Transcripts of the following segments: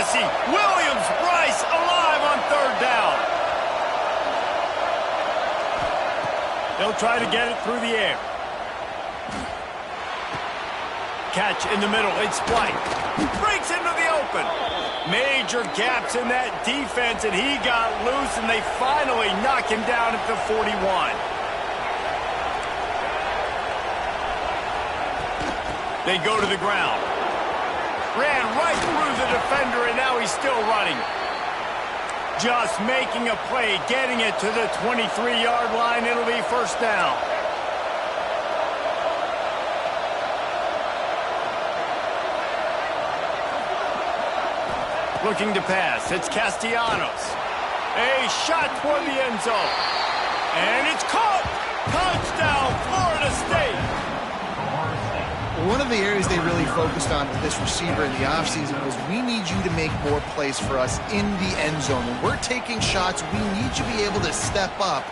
to see Williams-Brice alive on third down. They'll try to get it through the air. Catch in the middle. It's White. Breaks into the open. Major gaps in that defense, and he got loose, and they finally knock him down at the 41. They go to the ground. Ran right through the defender, and now he's still running. Just making a play, getting it to the 23-yard line. It'll be first down. Looking to pass. It's Castellanos. A shot toward the end zone. And it's caught. Touchdown, Florida State. One of the areas they really focused on with this receiver in the offseason was we need you to make more plays for us in the end zone. When we're taking shots, we need you to be able to step up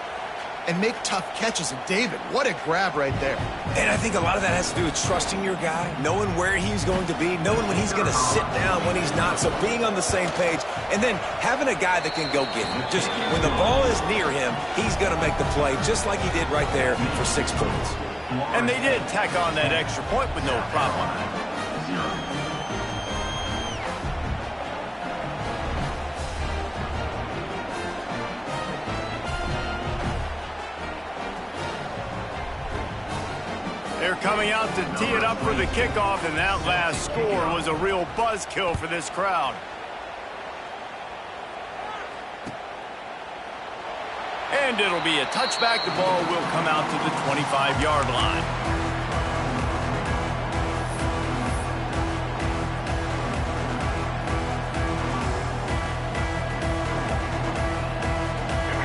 and make tough catches. And David, what a grab right there. And I think a lot of that has to do with trusting your guy, knowing where he's going to be, knowing when he's going to sit down, when he's not. So being on the same page, and then having a guy that can go get him. Just when the ball is near him, he's going to make the play, just like he did right there for 6 points. And they did tack on that extra point with no problem. They're coming out to tee it up for the kickoff, and that last score was a real buzzkill for this crowd. And it'll be a touchback. The ball will come out to the 25-yard line.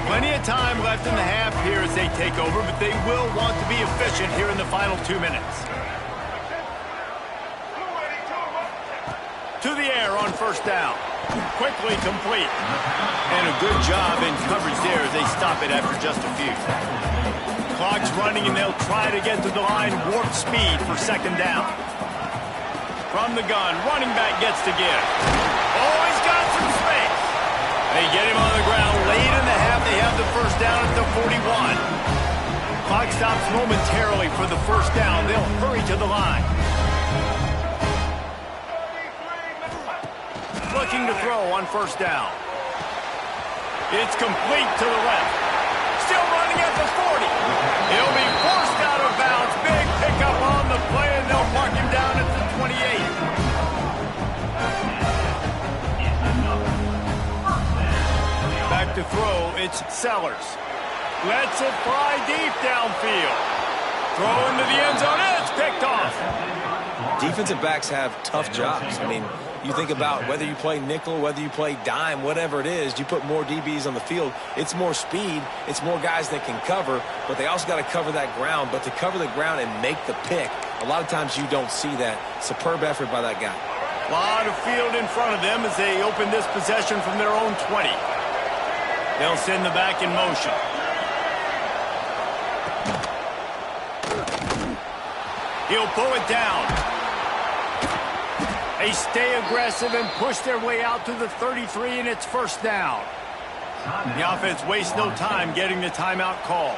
Plenty of time left in the half here as they take over, but they will want to be efficient here in the final 2 minutes. To the air on first down. Quickly complete. And a good job in coverage there as they stop it after just a few. Clock's running, and they'll try to get to the line. Warp speed for second down. From the gun, running back gets to give. Oh, he's got some space. They get him on the ground. Late in the half, they have the first down at the 41. Clock stops momentarily for the first down. They'll hurry to the line. Looking to throw on first down. It's complete to the left. Still running at the 40. He'll be forced out of bounds. Big pickup on the play, and they'll mark him down at the 28. Back to throw, it's Sellers. Lets it fly deep downfield. Throw into the end zone, and it's picked off. Defensive backs have tough jobs. I mean, you think about whether you play nickel, whether you play dime, whatever it is, you put more DBs on the field. It's more speed. It's more guys that can cover, but they also got to cover that ground. But to cover the ground and make the pick, a lot of times you don't see that. Superb effort by that guy. A lot of field in front of them as they open this possession from their own 20. They'll send the back in motion. He'll pull it down. They stay aggressive and push their way out to the 33, and it's first down. The offense wastes no time getting the timeout call.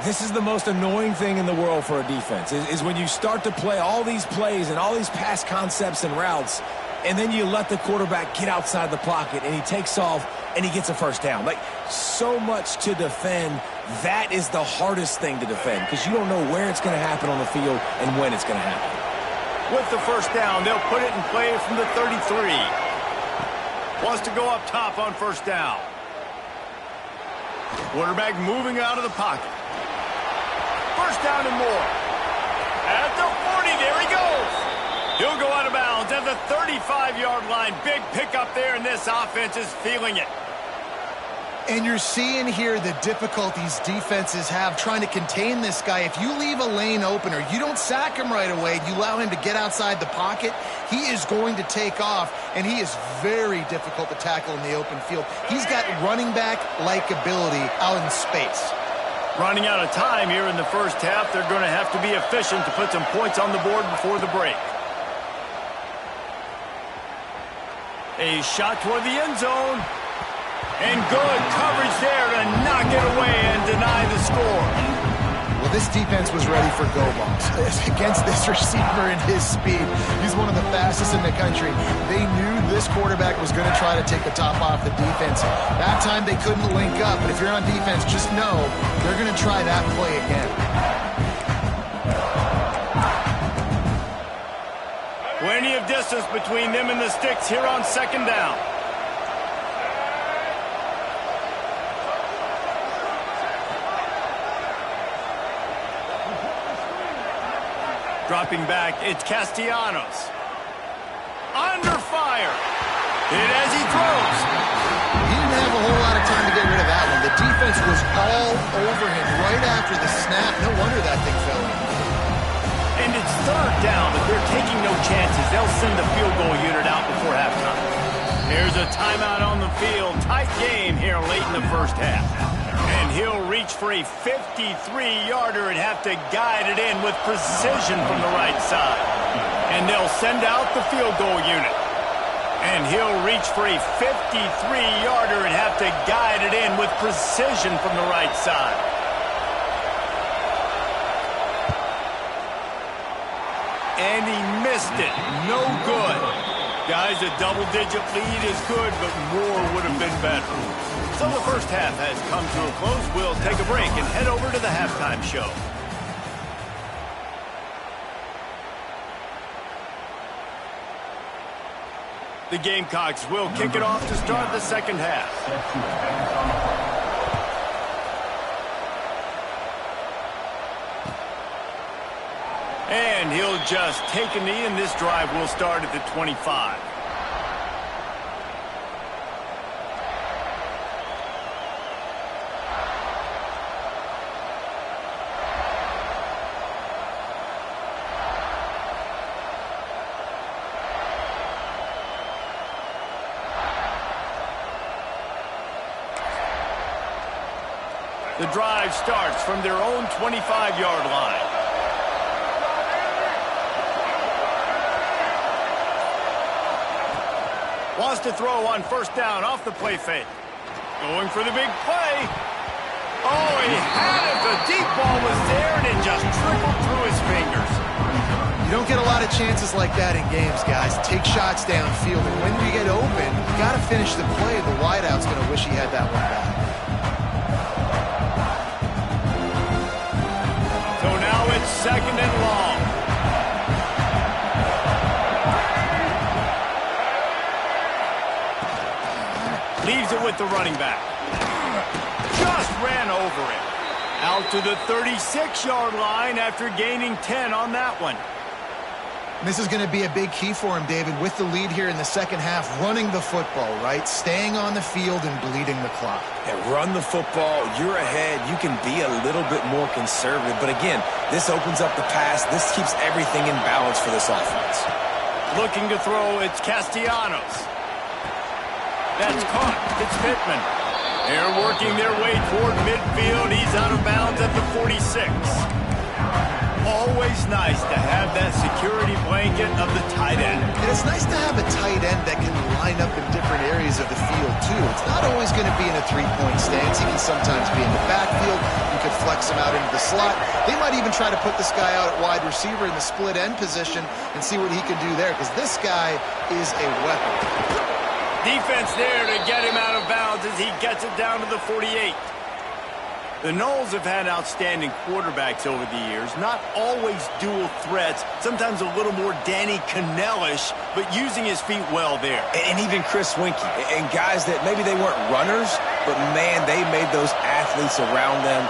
This is the most annoying thing in the world for a defense, is when you start to play all these plays and all these pass concepts and routes, and then you let the quarterback get outside the pocket, and he takes off, and he gets a first down. Like, so much to defend. That is the hardest thing to defend because you don't know where it's going to happen on the field and when it's going to happen. With the first down, they'll put it in play from the 33. Wants to go up top on first down. Quarterback moving out of the pocket. First down and more. At the 40, there he goes. He'll go out of bounds at the 35-yard line. Big pickup there, and this offense is feeling it. And you're seeing here the difficulties defenses have trying to contain this guy. If you leave a lane open or you don't sack him right away, you allow him to get outside the pocket, he is going to take off, and he is very difficult to tackle in the open field. He's got running back-like ability out in space. Running out of time here in the first half. They're going to have to be efficient to put some points on the board before the break. A shot toward the end zone. And good coverage there to knock it away and deny the score. Well, this defense was ready for go balls. Against this receiver and his speed, he's one of the fastest in the country. They knew this quarterback was going to try to take the top off the defense. That time they couldn't link up, but if you're on defense, just know they're going to try that play again. Plenty of distance between them and the sticks here on second down. Dropping back, it's Castellanos. Under fire. Hit as he throws. He didn't have a whole lot of time to get rid of that one. The defense was all over him right after the snap. No wonder that thing fell in. And it's third down. If they're taking no chances, they'll send the field goal unit out before halftime. There's a timeout on the field. Tight game here late in the first half. And he'll reach for a 53-yarder and have to guide it in with precision from the right side. And they'll send out the field goal unit. And he'll reach for a 53-yarder and have to guide it in with precision from the right side. And he missed it. No good. Guys, a double-digit lead is good, but more would have been better. So the first half has come to a close. We'll take a break and head over to the halftime show. The Gamecocks will kick it off to start the second half. And he'll just take a knee, and this drive will start at the 25. The drive starts from their own 25-yard line. Wants to throw on first down off the play fake. Going for the big play. Oh, he had it. The deep ball was there, and it just trickled through his fingers. You don't get a lot of chances like that in games, guys. Take shots downfield, and when you get open, you got to finish the play. The wideout's going to wish he had that one back. So now it's second and long. Leaves it with the running back. Just ran over him. Out to the 36-yard line after gaining 10 on that one. This is going to be a big key for him, David, with the lead here in the second half, running the football, right? Staying on the field and bleeding the clock. Yeah, run the football. You're ahead. You can be a little bit more conservative. But again, this opens up the pass. This keeps everything in balance for this offense. Looking to throw, it's Castellanos. That's caught. It's Pittman. They're working their way toward midfield. He's out of bounds at the 46. Always nice to have that security blanket of the tight end. And it's nice to have a tight end that can line up in different areas of the field, too. It's not always going to be in a three-point stance. He can sometimes be in the backfield. You could flex him out into the slot. They might even try to put this guy out at wide receiver in the split end position and see what he can do there, because this guy is a weapon. Defense there to get him out of bounds as he gets it down to the 48. The Noles have had outstanding quarterbacks over the years, not always dual threats, sometimes a little more Danny Cannell-ish, but using his feet well there. And even Chris Winkie, and guys that maybe they weren't runners, but man, they made those athletes around them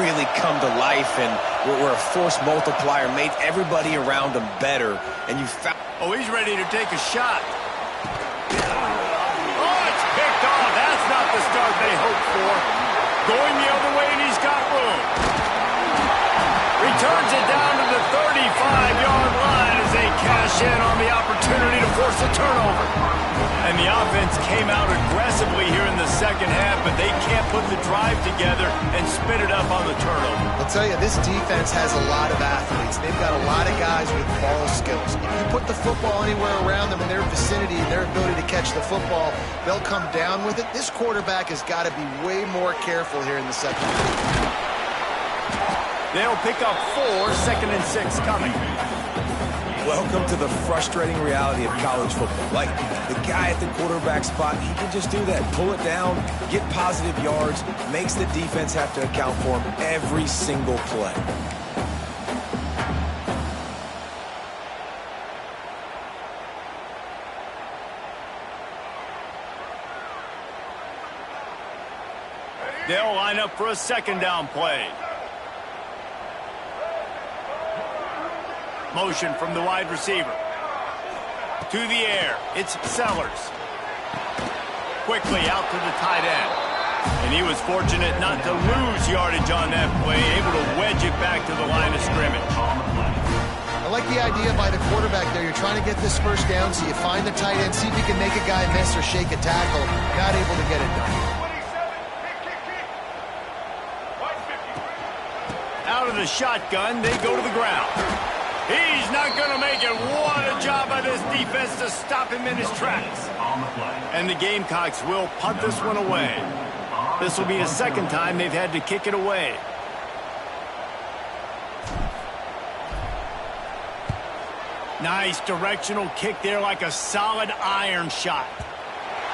really come to life and were a force multiplier, made everybody around them better. And you found... Oh, he's ready to take a shot. Oh, it's picked off. That's not the start they hoped for. Going the other way, and he's got room. Returns it down to the 35-yard line as they cash in on the opportunity to force a turnover. And the offense came out aggressive aggressively here in the second half, but they can't put the drive together and spit it up on the turnover. I'll tell you, this defense has a lot of athletes. They've got a lot of guys with ball skills. If you put the football anywhere around them in their vicinity and their ability to catch the football, they'll come down with it. This quarterback has got to be way more careful here in the second half. They'll pick up 4, 2nd and 6 coming. Welcome to the frustrating reality of college football. Like, the guy at the quarterback spot, he can just do that. Pull it down, get positive yards, makes the defense have to account for him every single play. They'll line up for a 2nd down play. Motion from the wide receiver. To the air, it's Sellers. Quickly out to the tight end. And he was fortunate not to lose yardage on that play, able to wedge it back to the line of scrimmage. I like the idea by the quarterback there. You're trying to get this first down, so you find the tight end, see if you can make a guy miss or shake a tackle. Not able to get it done. Out of the shotgun, they go to the ground. He's not going to make it. What a job by this defense to stop him in his tracks. And the Gamecocks will punt this one away. This will be the 2nd time they've had to kick it away. Nice directional kick there, like a solid iron shot.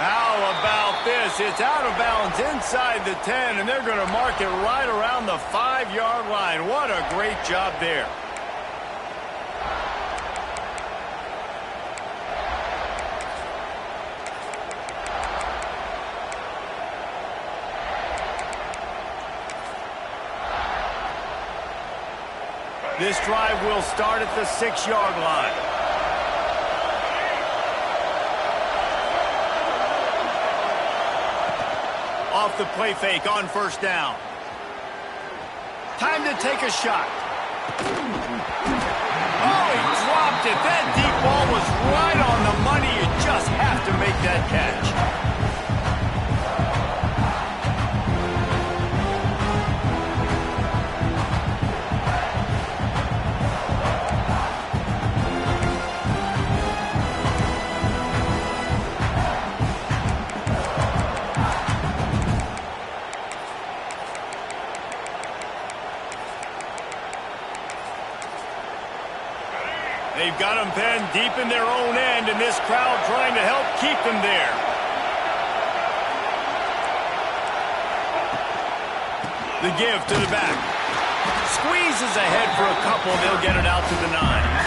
How about this? It's out of bounds inside the 10, and they're going to mark it right around the 5-yard line. What a great job there. This drive will start at the 6-yard line. Off the play fake on 1st down. Time to take a shot. Oh, he dropped it. That deep ball was right on the money. You just have to make that catch. They've got them pinned deep in their own end, and this crowd trying to help keep them there. The give to the back. Squeezes ahead for a couple. They'll get it out to the 9.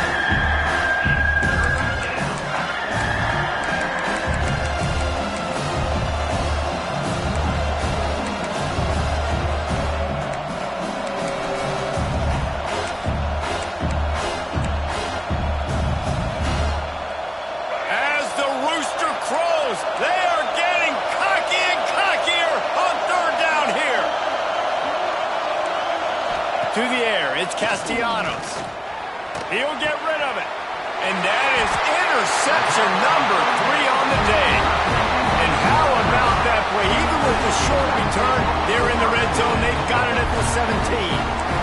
They are getting cocky and cockier on 3rd down here. To the air, it's Castellanos. He'll get rid of it. And that is interception number 3 on the day. And how about that play? Even with the short return, they're in the red zone. They've got it at the 17.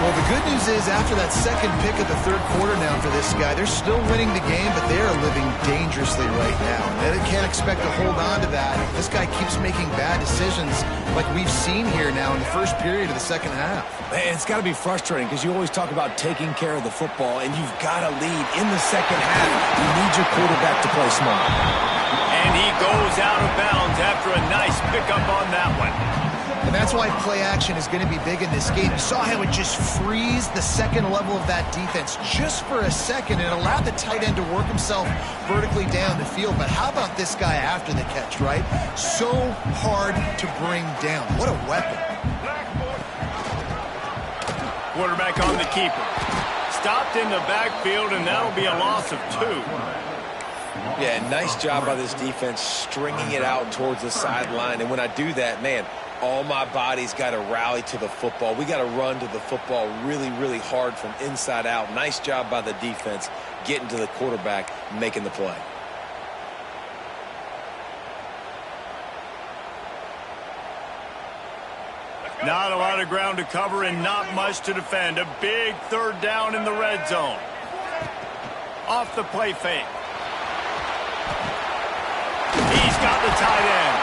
Well, the good news is after that 2nd pick of the 3rd quarter now for this guy, they're still winning the game, but they are living dangerously right now. And they can't expect to hold on to that. This guy keeps making bad decisions like we've seen here now in the 1st period of the 2nd half. Man, it's got to be frustrating because you always talk about taking care of the football, and you've got to lead in the 2nd half. You need your quarterback to play smart. And he goes out of bounds after a nice pickup on that one. And that's why play action is going to be big in this game. You saw how it just frees the 2nd level of that defense just for a second and allowed the tight end to work himself vertically down the field. But how about this guy after the catch, right? So hard to bring down. What a weapon. Quarterback on the keeper. Stopped in the backfield, and that'll be a loss of 2. Yeah, nice job by this defense stringing it out towards the sideline. And when I do that, man, all my body's got to rally to the football. We got to run to the football really, really hard from inside out. Nice job by the defense getting to the quarterback, making the play. Not a lot of ground to cover and not much to defend. A big third down in the red zone. Off the play fake. He's got the tight end.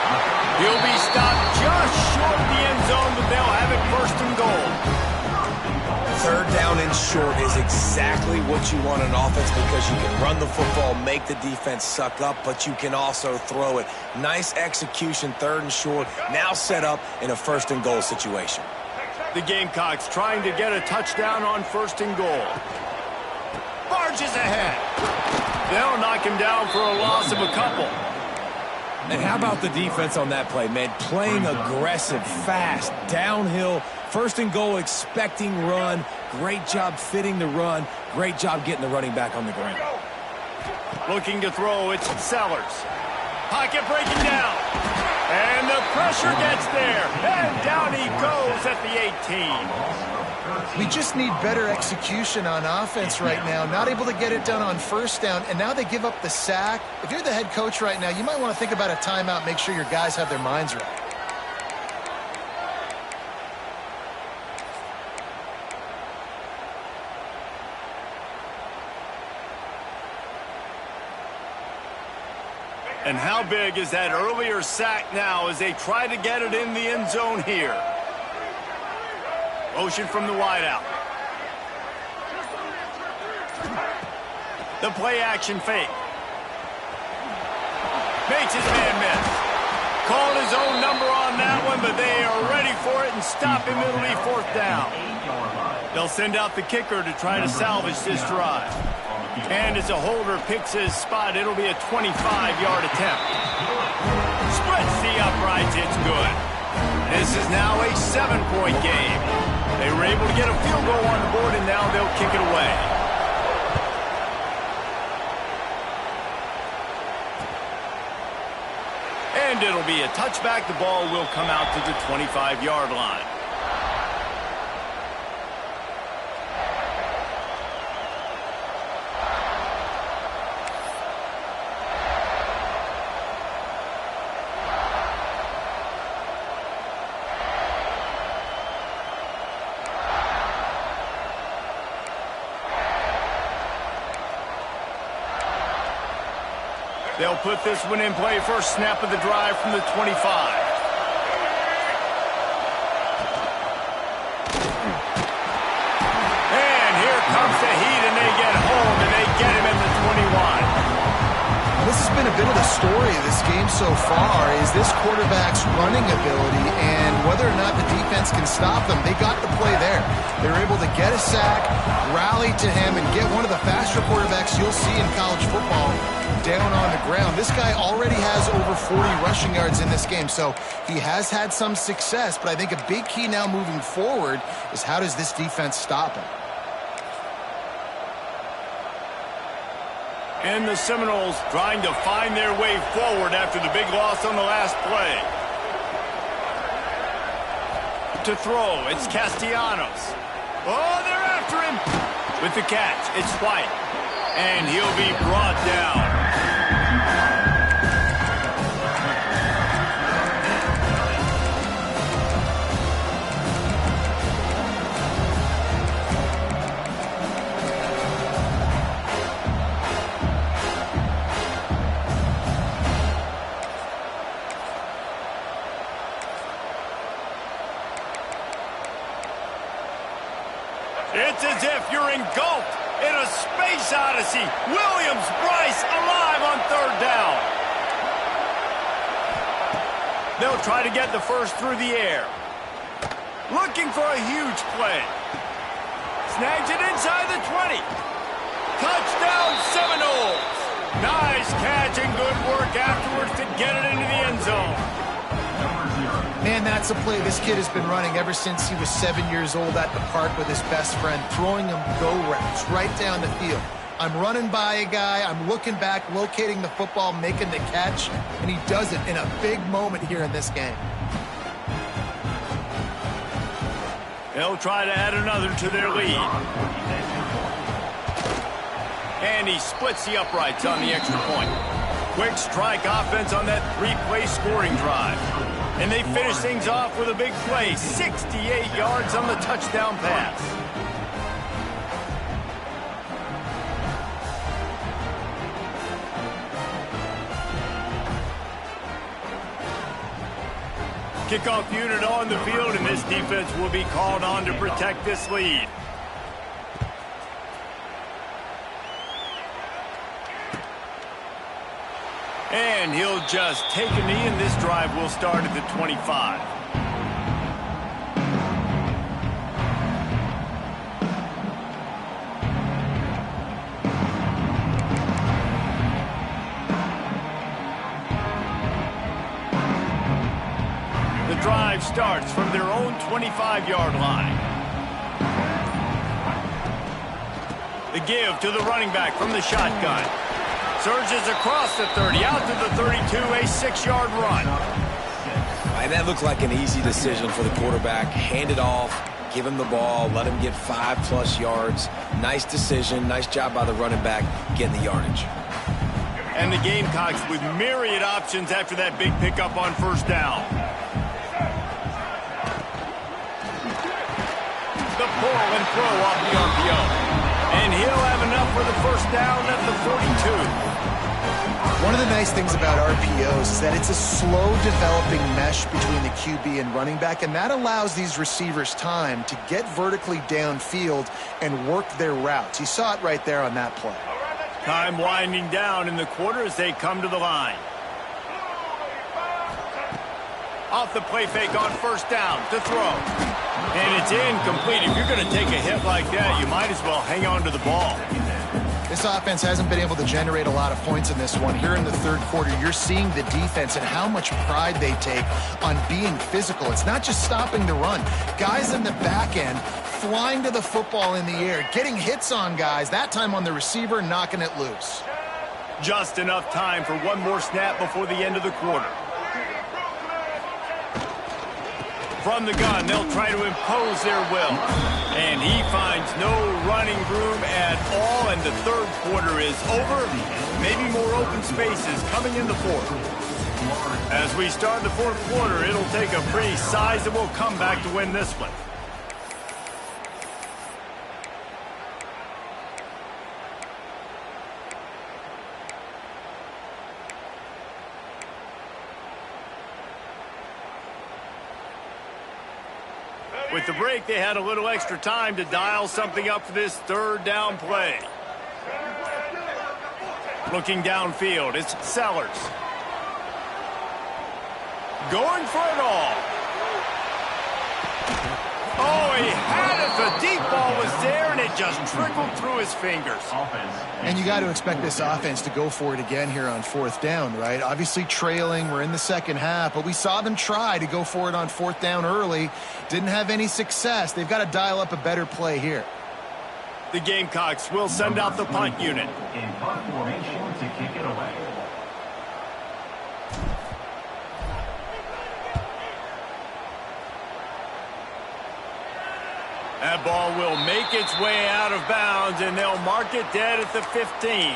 He'll be stopped just short of the end zone, but they'll have it first and goal. Third down and short is exactly what you want in offense because you can run the football, make the defense suck up, but you can also throw it. Nice execution, third and short, now set up in a first and goal situation. The Gamecocks trying to get a touchdown on first and goal. Barges ahead. They'll knock him down for a loss of a couple. And how about the defense on that play, man? Playing aggressive, fast, downhill, first and goal, expecting run. Great job fitting the run. Great job getting the running back on the ground. Looking to throw, it's Sellers. Pocket breaking down. And the pressure gets there. And down he goes at the 18. We just need better execution on offense right now. Not able to get it done on first down, and now they give up the sack. If you're the head coach right now, you might want to think about a timeout, make sure your guys have their minds right. And how big is that earlier sack now as they try to get it in the end zone here? Motion from the wideout. The play action fake. Makes his man miss. Called his own number on that one, but they are ready for it and stop him. It'll be fourth down. They'll send out the kicker to try to salvage this drive. And as a holder picks his spot, it'll be a 25-yard attempt. Splits the uprights, it's good. This is now a 7-point game. They were able to get a field goal on the board, and now they'll kick it away. And it'll be a touchback. The ball will come out to the 25-yard line. They'll put this one in play. First snap of the drive from the 25. And here comes the heat, and they get home, and they get him at the 21. This has been a bit of the story of this game so far, is this quarterback's running ability and whether or not the defense can stop them. They got the play there. They were able to get a sack, rally to him, and get one of the faster quarterbacks you'll see in college football down on the ground. This guy already has over 40 rushing yards in this game, so he has had some success, but I think a big key now moving forward is how does this defense stop him? And the Seminoles trying to find their way forward after the big loss on the last play. To throw, it's Castellanos. Oh, they're after him. With the catch, it's White. And he'll be brought down. It's as if you're engulfed in a space odyssey. Williams-Brice alive on third down. They'll try to get the first through the air. Looking for a huge play. Snags it inside the 20. Touchdown Seminoles. Nice catch and good work afterwards to get it into the end zone. Man, that's a play this kid has been running ever since he was 7 years old at the park with his best friend, throwing him go routes right down the field. I'm running by a guy, I'm looking back, locating the football, making the catch, and he does it in a big moment here in this game. They'll try to add another to their lead. And he splits the uprights on the extra point. Quick strike offense on that three-play scoring drive. And they finish things off with a big play. 68 yards on the touchdown pass. Kickoff unit on the field, and this defense will be called on to protect this lead. And he'll just take a knee, and this drive will start at the 25. The drive starts from their own 25-yard line. The give to the running back from the shotgun. Surges across the 30, out to the 32, a 6-yard run. And that looked like an easy decision for the quarterback. Hand it off, give him the ball, let him get 5+ yards. Nice decision, nice job by the running back getting the yardage. And the Gamecocks with myriad options after that big pickup on first down. The pull and throw off the RPO. And he'll have enough for the first down at the 42. One of the nice things about RPOs is that it's a slow-developing mesh between the QB and running back, and that allows these receivers time to get vertically downfield and work their routes. You saw it right there on that play. Time winding down in the quarter as they come to the line. Off the play fake on first down to throw. And it's incomplete. If you're going to take a hit like that, you might as well hang on to the ball. This offense hasn't been able to generate a lot of points in this one. Here in the third quarter, you're seeing the defense and how much pride they take on being physical. It's not just stopping the run. Guys in the back end flying to the football in the air, getting hits on guys, that time on the receiver, knocking it loose. Just enough time for one more snap before the end of the quarter. From the gun, they'll try to impose their will. And he finds no running room at all, and the third quarter is over. Maybe more open spaces coming in the fourth. As we start the fourth quarter, it'll take a pretty sizable comeback to win this one. With the break, they had a little extra time to dial something up for this third down play. Looking downfield, it's Sellers. Going for it all. Oh, he had it. The deep ball was there, and it just trickled through his fingers. And you got to expect this offense to go for it again here on fourth down, right? Obviously trailing, we're in the second half, but we saw them try to go for it on fourth down early. Didn't have any success. They've got to dial up a better play here. The Gamecocks will send out the punt unit. In punt formation to kick it away. That ball will make its way out of bounds, and they'll mark it dead at the 15.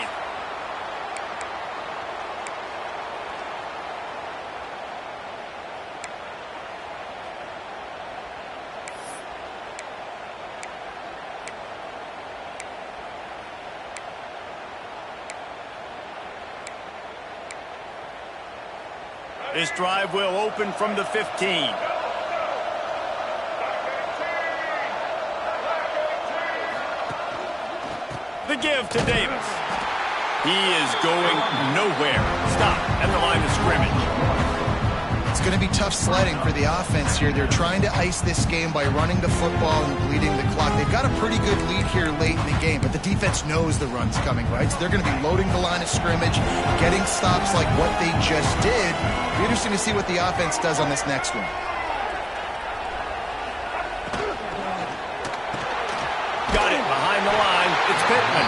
This drive will open from the 15. The give to Davis. He is going nowhere. Stop at the line of scrimmage. It's going to be tough sledding for the offense here. They're trying to ice this game by running the football and bleeding the clock. They've got a pretty good lead here late in the game, but the defense knows the run's coming, right? So they're going to be loading the line of scrimmage, getting stops like what they just did. It'll be interesting to see what the offense does on this next one. Got it behind the line. It's Pittman.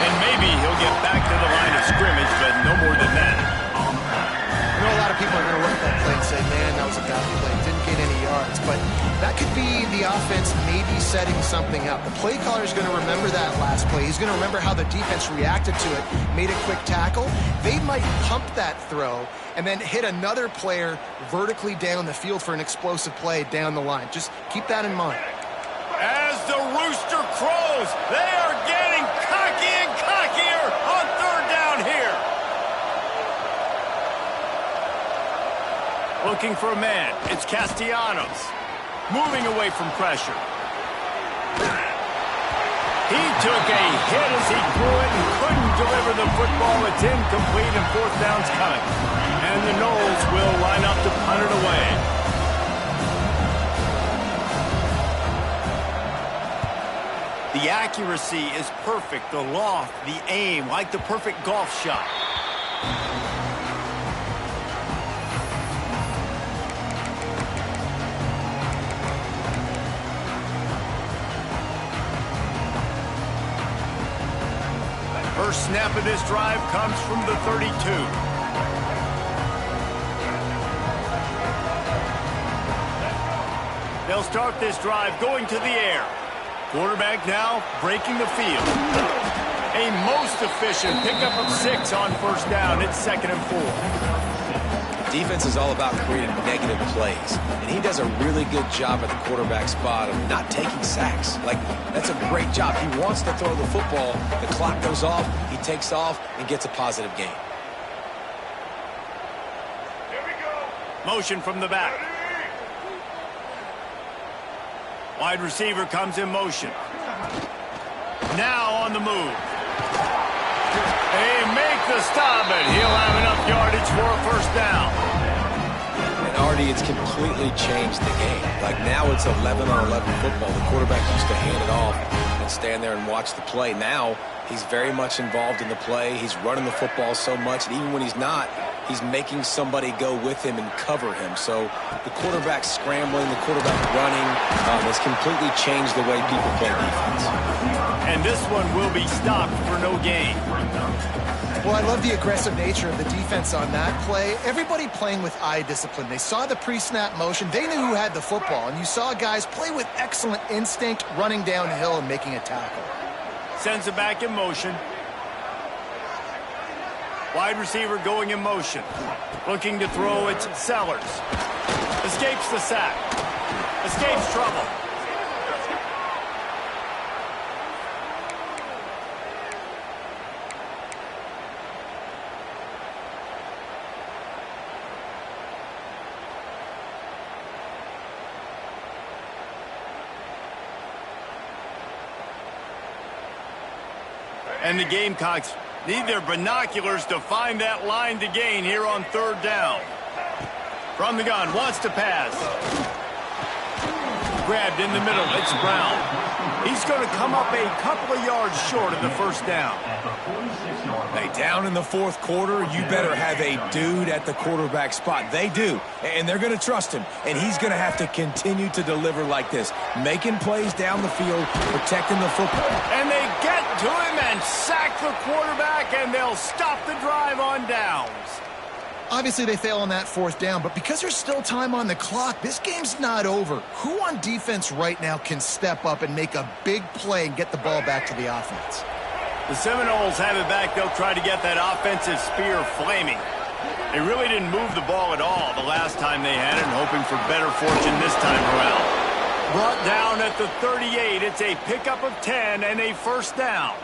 And maybe he'll get back to the line of scrimmage, but no more than that. I know a lot of people are going to look at that play and say, man, that was a bad play. Didn't get any yards. but that could be the offense maybe setting something up. The play caller is going to remember that last play. He's going to remember how the defense reacted to it, made a quick tackle. They might pump that throw and then hit another player vertically down the field for an explosive play down the line. Just keep that in mind. As the rooster crows, they are getting cocky and cockier on third down here. Looking for a man. It's Castellanos. Moving away from pressure. He took a hit as he threw it and couldn't deliver the football. It's incomplete and fourth down's coming. And the Knowles will line up to punt it away. The accuracy is perfect. The loft, the aim, like the perfect golf shot. First snap of this drive comes from the 32. They'll start this drive going to the air. Quarterback now breaking the field. A most efficient pickup of 6 on first down. It's 2nd and 4. Defense is all about creating negative plays, and he does a really good job at the quarterback spot of not taking sacks. Like, that's a great job. He wants to throw the football. The clock goes off, he takes off, and gets a positive gain. Here we go. Motion from the back. Wide receiver comes in motion. Now on the move. They make the stop, and he'll have enough yardage for a first down. And Artie, it's completely changed the game. Like, now it's 11-on-11 football. The quarterback used to hand it off and stand there and watch the play. Now he's very much involved in the play. He's running the football so much, and even when he's not, he's making somebody go with him and cover him. So the quarterback scrambling, the quarterback running has completely changed the way people play defense. And this one will be stopped for no gain. Well, I love the aggressive nature of the defense on that play. Everybody playing with eye discipline. They saw the pre-snap motion. They knew who had the football. And you saw guys play with excellent instinct, running downhill and making a tackle. Sends it back in motion. Wide receiver going in motion. Looking to throw, it's Sellers. Escapes the sack. Escapes trouble. And the Gamecocks need their binoculars to find that line to gain here on third down. From the gun, wants to pass. Grabbed in the middle, it's Brown. He's going to come up a couple of yards short of the first down. Hey, down in the fourth quarter, you better have a dude at the quarterback spot. They do, and they're going to trust him, and he's going to have to continue to deliver like this, making plays down the field, protecting the football. And they get to him and sack the quarterback, and they'll stop the drive on downs. Obviously, they fail on that fourth down, but because there's still time on the clock, this game's not over. Who on defense right now can step up and make a big play and get the ball back to the offense? The Seminoles have it back. They'll try to get that offensive spear flaming. They really didn't move the ball at all the last time they had it, hoping for better fortune this time around. Brought down at the 38. It's a pickup of 10 and a first down.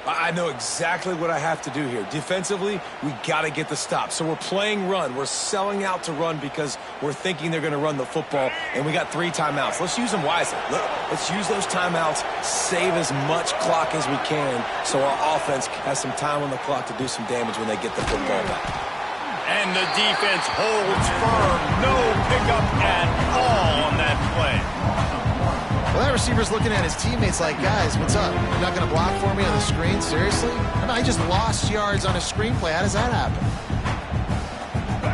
I know exactly what I have to do here. Defensively, we got to get the stop. So we're playing run. We're selling out to run because we're thinking they're going to run the football, and we got 3 timeouts. Let's use them wisely. Let's use those timeouts, save as much clock as we can so our offense has some time on the clock to do some damage when they get the football back. And the defense holds firm. No pickup at all on that play. Well, that receiver's looking at his teammates like, guys, what's up? You're not going to block for me on the screen? Seriously? I just lost yards on a screenplay. How does that happen?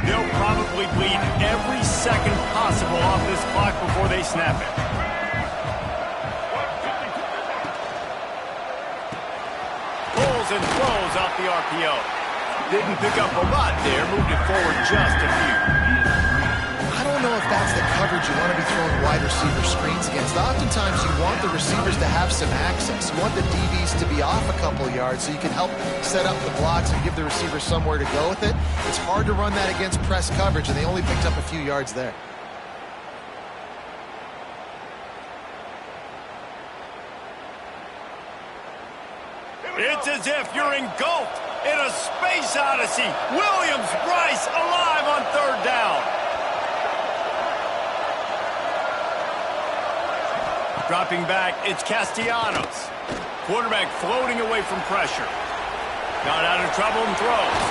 They'll probably bleed every second possible off this clock before they snap it. Pulls and throws off the RPO. Didn't pick up a lot there. Moved it forward just a few. I don't don't know if that's the coverage you want to be throwing wide receiver screens against. Oftentimes, you want the receivers to have some access. You want the DBs to be off a couple yards so you can help set up the blocks and give the receiver somewhere to go with it. It's hard to run that against press coverage, and they only picked up a few yards there. It's as if you're engulfed in a space odyssey. Williams-Brice alive on third down. Dropping back, it's Castellanos. Quarterback floating away from pressure. Got out of trouble and throws.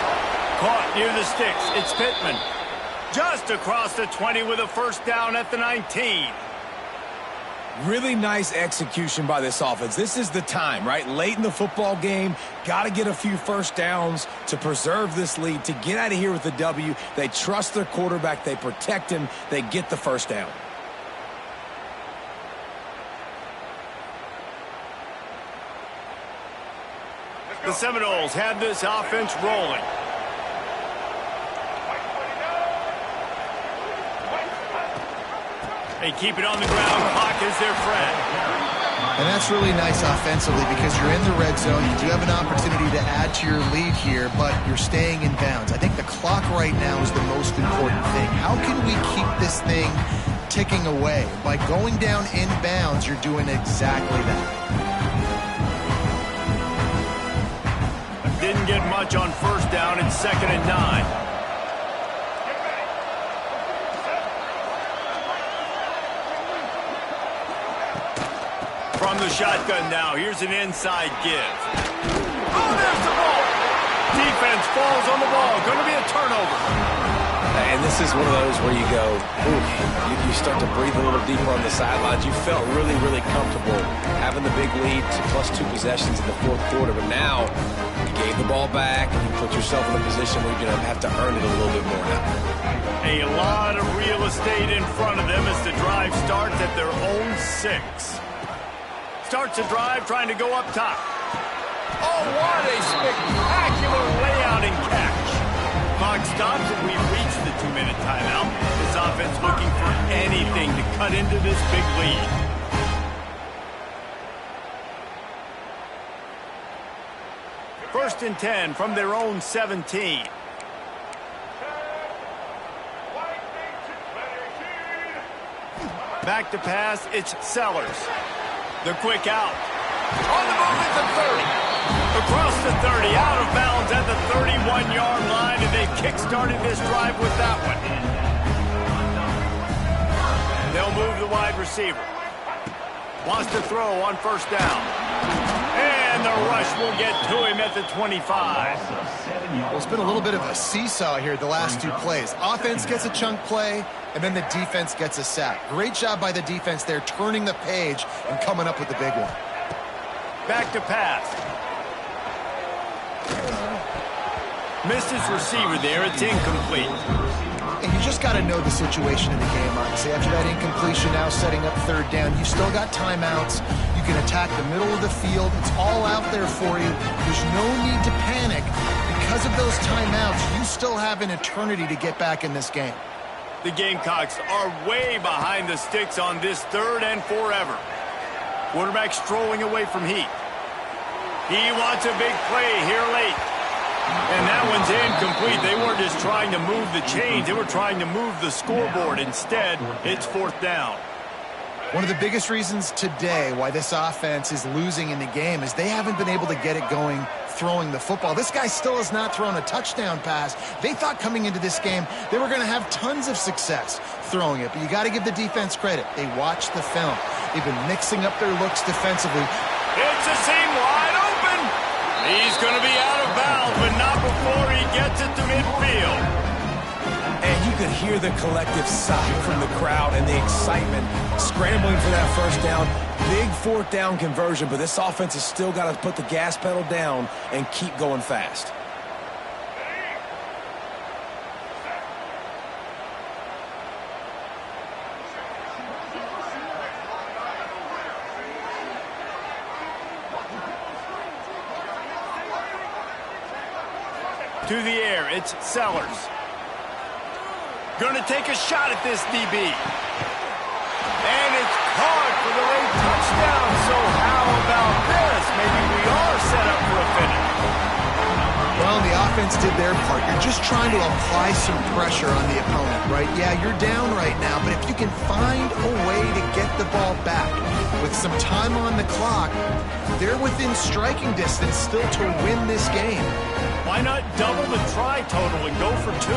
Caught near the sticks. It's Pittman. Just across the 20 with a first down at the 19. Really nice execution by this offense. This is the time, right? Late in the football game, got to get a few first downs to preserve this lead, to get out of here with the W. They trust their quarterback. They protect him. They get the first down. The Seminoles have this offense rolling. They keep it on the ground. Clock is their friend. And that's really nice offensively because you're in the red zone. You do have an opportunity to add to your lead here, but you're staying in bounds. I think the clock right now is the most important thing. How can we keep this thing ticking away? By going down in bounds, you're doing exactly that. Didn't get much on first down. It's 2nd and 9. From the shotgun now, here's an inside give. Oh, there's the ball. Defense falls on the ball. Going to be a turnover. And this is one of those where you go, you start to breathe a little deeper on the sidelines. You felt really, really comfortable having the big lead to +2 possessions in the fourth quarter. But now you gave the ball back. You put yourself in a position where you're going to have to earn it a little bit more now. A lot of real estate in front of them as the drive starts at their own 6. Starts a drive trying to go up top. Oh, what a spectacular layout and catch. Clock stops and we've reached the 2-minute timeout. This offense looking for anything to cut into this big lead. First and 10 from their own 17. Back to pass, it's Sellers. The quick out. On the move at the 30. Across the 30, out of bounds at the 31-yard line, and they've kick-started this drive with that one. They'll move the wide receiver. Wants to throw on first down. And the rush will get to him at the 25. Well, it's been a little bit of a seesaw here the last 2 plays. Offense gets a chunk play, and then the defense gets a sack. Great job by the defense there, turning the page and coming up with the big one. Back to pass. Missed his receiver there. It's incomplete. And you just got to know the situation of the game, honestly. After that incompletion, now setting up third down, you've still got timeouts. You can attack the middle of the field. It's all out there for you. There's no need to panic. Because of those timeouts, you still have an eternity to get back in this game. The Gamecocks are way behind the sticks on this 3rd and forever. Quarterback strolling away from Heath. He wants a big play here late. And that one's incomplete. They weren't just trying to move the chains. They were trying to move the scoreboard. Instead, it's 4th down. One of the biggest reasons today why this offense is losing in the game is they haven't been able to get it going throwing the football. This guy still has not thrown a touchdown pass. They thought coming into this game they were going to have tons of success throwing it, but you got to give the defense credit. They watched the film. They've been mixing up their looks defensively. It's a seam wide open. He's going to be out of bounds, but not before he gets it to midfield. And you could hear the collective sigh from the crowd and the excitement scrambling for that first down. Big 4th down conversion, but this offense has still got to put the gas pedal down and keep going fast. To the air, it's Sellers. Gonna take a shot at this DB. And it's caught for the late touchdown. So how about this? Maybe we are set up for a finish. Well, the offense did their part. You're just trying to apply some pressure on the opponent, right? Yeah, you're down right now, but if you can find a way to get the ball back with some time on the clock, they're within striking distance still to win this game. Why not double the try total and go for 2?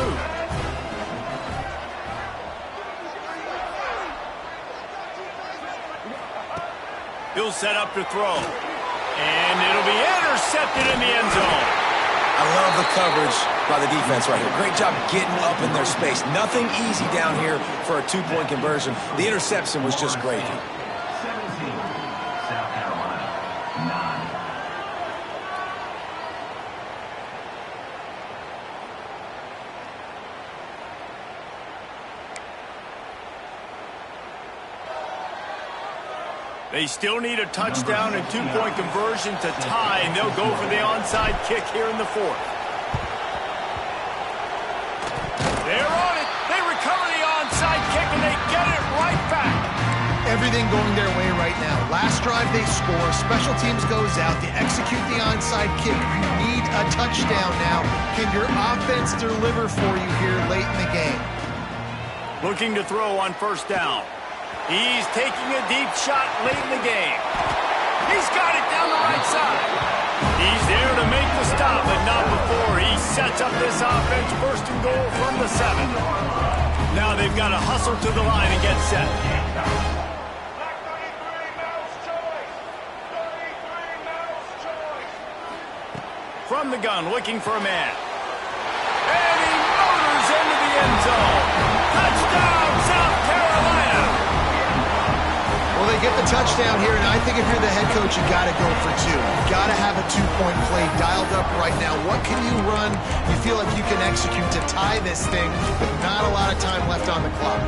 He'll set up to throw. And it'll be intercepted in the end zone. I love the coverage by the defense right here. Great job getting up in their space. Nothing easy down here for a 2-point conversion. The interception was just great. 17, South Carolina, 9. They still need a touchdown and 2-point conversion to tie, and they'll go for the onside kick here in the 4th. They're on it. They recover the onside kick, and they get it right back. Everything going their way right now. Last drive they score. Special teams goes out. They execute the onside kick. You need a touchdown now. Can your offense deliver for you here late in the game? Looking to throw on 1st down. He's taking a deep shot late in the game. He's got it down the right side. He's there to make the stop, but not before he sets up this offense 1st and goal from the 7. Now they've got to hustle to the line and get set. From the gun, looking for a man. And he motors into the end zone. Touchdown, South Carolina! Well, they get the touchdown here, and I think if you're the head coach, you got to go for 2. You got to have a 2-point play dialed up right now. What can you run you feel like you can execute to tie this thing with not a lot of time left on the clock?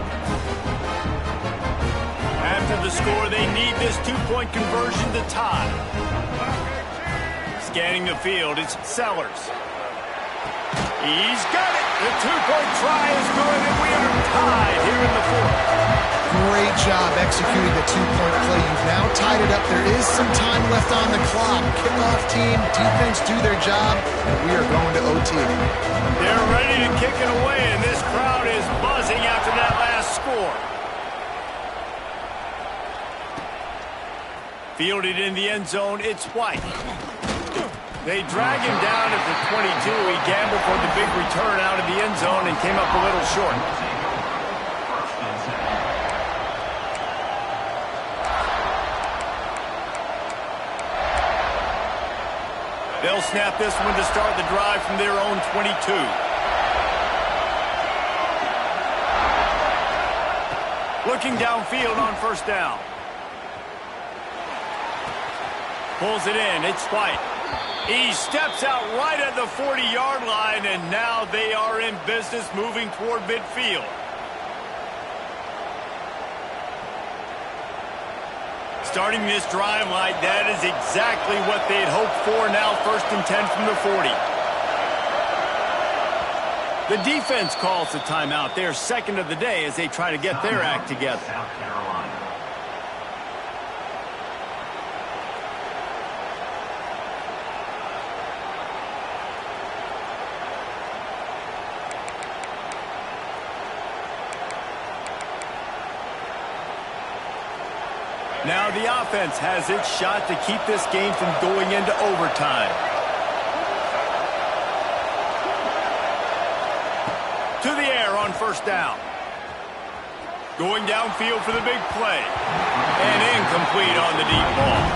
After the score, they need this 2-point conversion to tie. Scanning the field, it's Sellers. He's got it. The 2-point try is good, and we are tied here in the 4th. Great job executing the 2-point play. You've now tied it up. There is some time left on the clock. Kickoff team, defense do their job, and we are going to OT. They're ready to kick it away, and this crowd is buzzing after that last score. Fielded in the end zone, it's White. They drag him down at the 22. He gambled for the big return out of the end zone and came up a little short. They'll snap this one to start the drive from their own 22. Looking downfield on 1st down. Pulls it in. It's White. He steps out right at the 40-yard line, and now they are in business moving toward midfield. Starting this drive like that is exactly what they'd hoped for. Now 1st and 10 from the 40. The defense calls the timeout. Their 2nd of the day as they try to get their act together. South Carolina. Now the offense has its shot to keep this game from going into overtime. To the air on 1st down. Going downfield for the big play. And incomplete on the deep ball.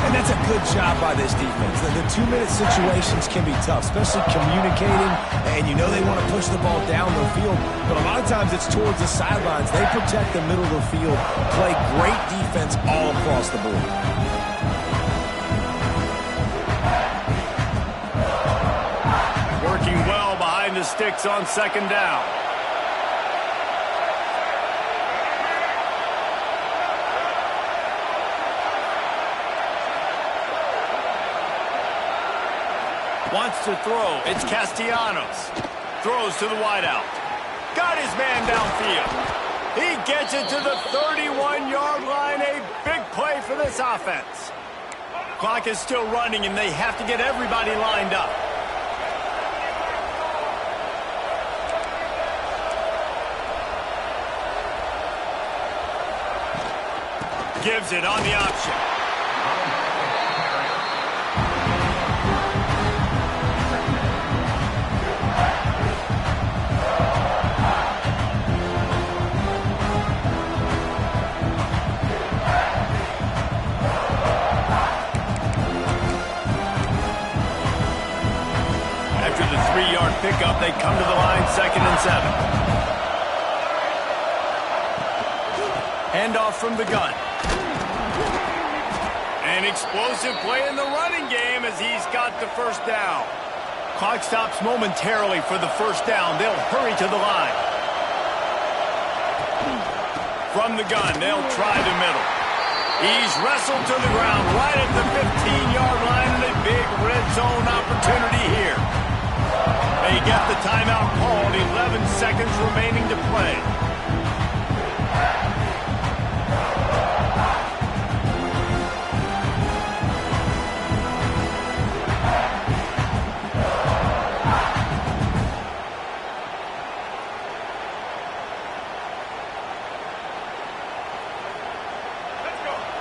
And that's a good job by this defense. The 2-minute situations can be tough, especially communicating, and you know they want to push the ball down the field, but a lot of times it's towards the sidelines. They protect the middle of the field, play great defense all across the board. Working well behind the sticks on 2nd down. Wants to throw. It's Castellanos. Throws to the wideout. got his man downfield. He gets it to the 31-yard line. A big play for this offense. Clock is still running, and they have to get everybody lined up. Gives it on the option. After the 3-yard pickup, they come to the line, 2nd and 7. Handoff from the gun. An explosive play in the running game as he's got the first down. Clock stops momentarily for the first down. They'll hurry to the line. From the gun, they'll try the middle. He's wrestled to the ground right at the 15-yard line, and a big red zone opportunity here. They get the timeout called, 11 seconds remaining to play.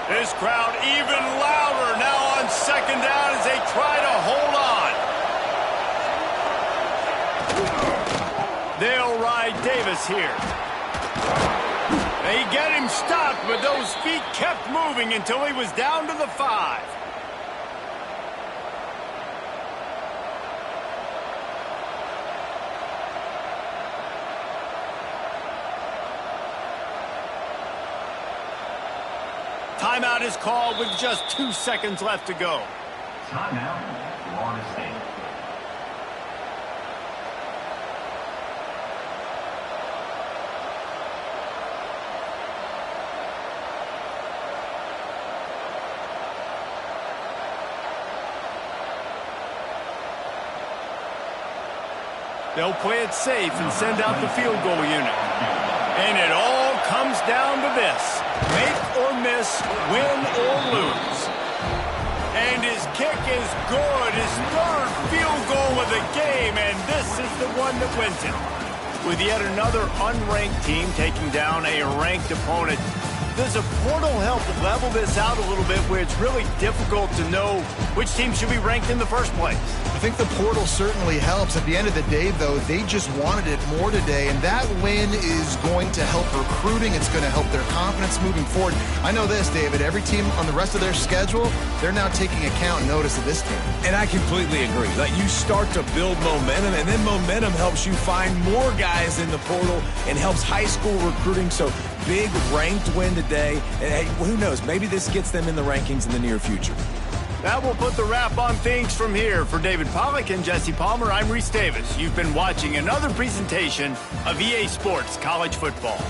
This crowd even louder now on 2nd down as they try to hold on. They'll ride Davis here. They get him stopped, but those feet kept moving until he was down to the 5. Timeout is called with just 2 seconds left to go. Timeout, Florida State. They'll play it safe and send out the field goal unit. And it all comes down to this. Make or miss, win or lose. And his kick is good. His 3rd field goal of the game, and this is the one that wins it. With yet another unranked team taking down a ranked opponent, does a portal help level this out a little bit where it's really difficult to know which team should be ranked in the first place? I think the portal certainly helps. At the end of the day, though, they just wanted it more today, and that win is going to help recruiting. It's going to help their confidence moving forward. I know this, David, every team on the rest of their schedule, they're now taking account and notice of this team. And I completely agree. Like, you start to build momentum, and then momentum helps you find more guys in the portal and helps high school recruiting. So big ranked win today. And hey, who knows? Maybe this gets them in the rankings in the near future. That will put the wrap on things from here. For David Pollack and Jesse Palmer, I'm Reese Davis. You've been watching another presentation of EA Sports College Football.